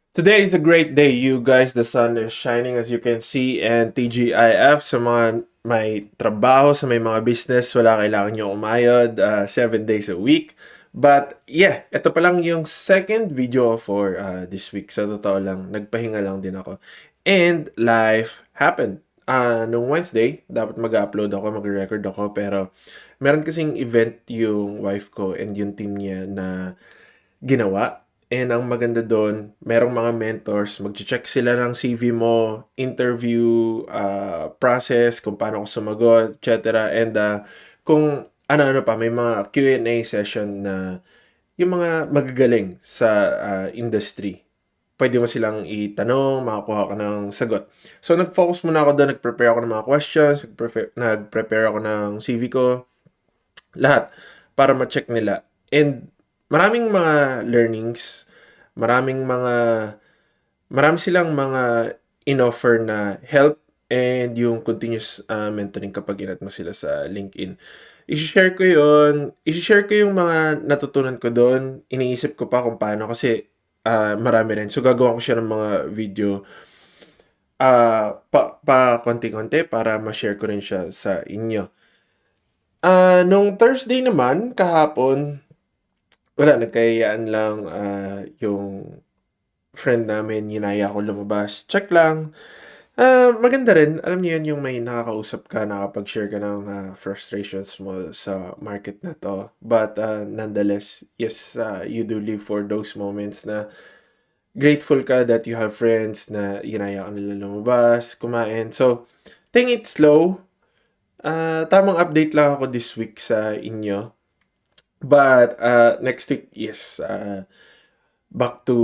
Today is a great day, you guys. The sun is shining as you can see, and TGIF sa mga may trabaho, sa may mga business, wala kailangan nyo umayod 7 days a week. But yeah, ito pa lang yung second video for this week. Sa totoo lang, nagpahinga lang din ako. And life happened. Nung Wednesday, dapat mag-upload ako, mag-record ako, pero meron kasing event yung wife ko and yung team niya na ginawa. And ang maganda doon, merong mga mentors, mag-check sila ng CV mo, interview process, kung paano ko sumagot, etc. And kung ano-ano pa, may mga Q&A session na yung mga magagaling sa industry. Pwede mo silang itanong, makakuha ka ng sagot. So, nag-focus muna ako doon, nag-prepare ako ng mga questions, nag-prepare ako ng CV ko, lahat, para ma-check nila. And maraming mga learnings, maraming mga marami silang mga in-offer na help and yung continuous mentoring kapag inat mo sila sa LinkedIn. I-share ko yun. I-share ko yung mga natutunan ko doon. Iniisip ko pa kung paano kasi marami rin. So, gagawa ko siya ng mga video pa konti-konti para ma-share ko rin siya sa inyo. Nung Thursday naman, kahapon, wala, nagkayayaan lang yung friend namin, yinaya ako lumabas. Check lang. Maganda rin. Alam niyo yun, yung may nakakausap ka, nakapag-share ka ng frustrations mo sa market na to. But nonetheless, yes, you do live for those moments na grateful ka that you have friends na yinaya ka nila lumabas, kumain. So, take it slow. Tamang update lang ako this week sa inyo. But next week, yes, back to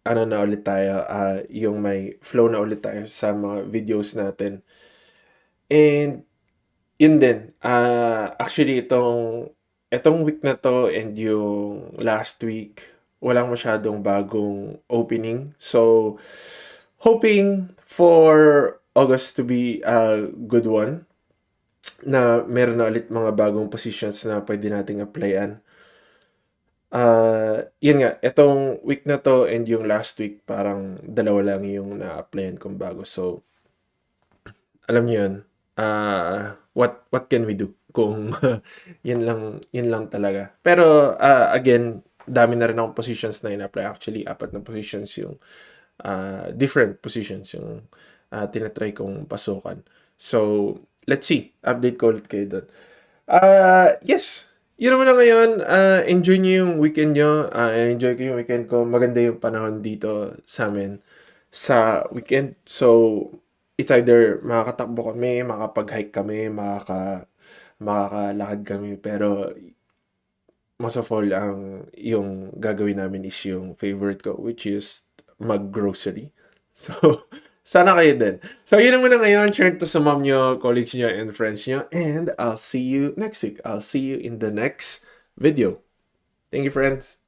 ano na ulit tayo, yung may flow na ulit tayo sa mga videos natin. And yun din, actually itong week na to and yung last week, walang masyadong bagong opening. So, hoping for August to be a good one na meron na ulit mga bagong positions na pwede nating applyan. Yun nga, etong week na to and yung last week, parang dalawa lang yung na-applyan kong bago. So, alam niyo yun, what can we do kung yun lang talaga. Pero, again, dami na rin akong positions na in-apply. Actually, 4 na positions yung, different positions yung tinatry kong pasukan. So, let's see. Update ko ulit kayo doon. Yes. Yun naman na ngayon. Enjoy niyo yung weekend nyo. Enjoy ko yung weekend ko. Maganda yung panahon dito sa amin sa weekend. So, it's either makakatakbo kami, makapag-hike kami, makakalakad kami. Pero, most of all, yung gagawin namin is yung favorite ko, which is mag-grocery. So, sana kayo din. So, yun naman na ngayon. Share to sa mom nyo, colleagues nyo, and friends nyo. And I'll see you next week. I'll see you in the next video. Thank you, friends.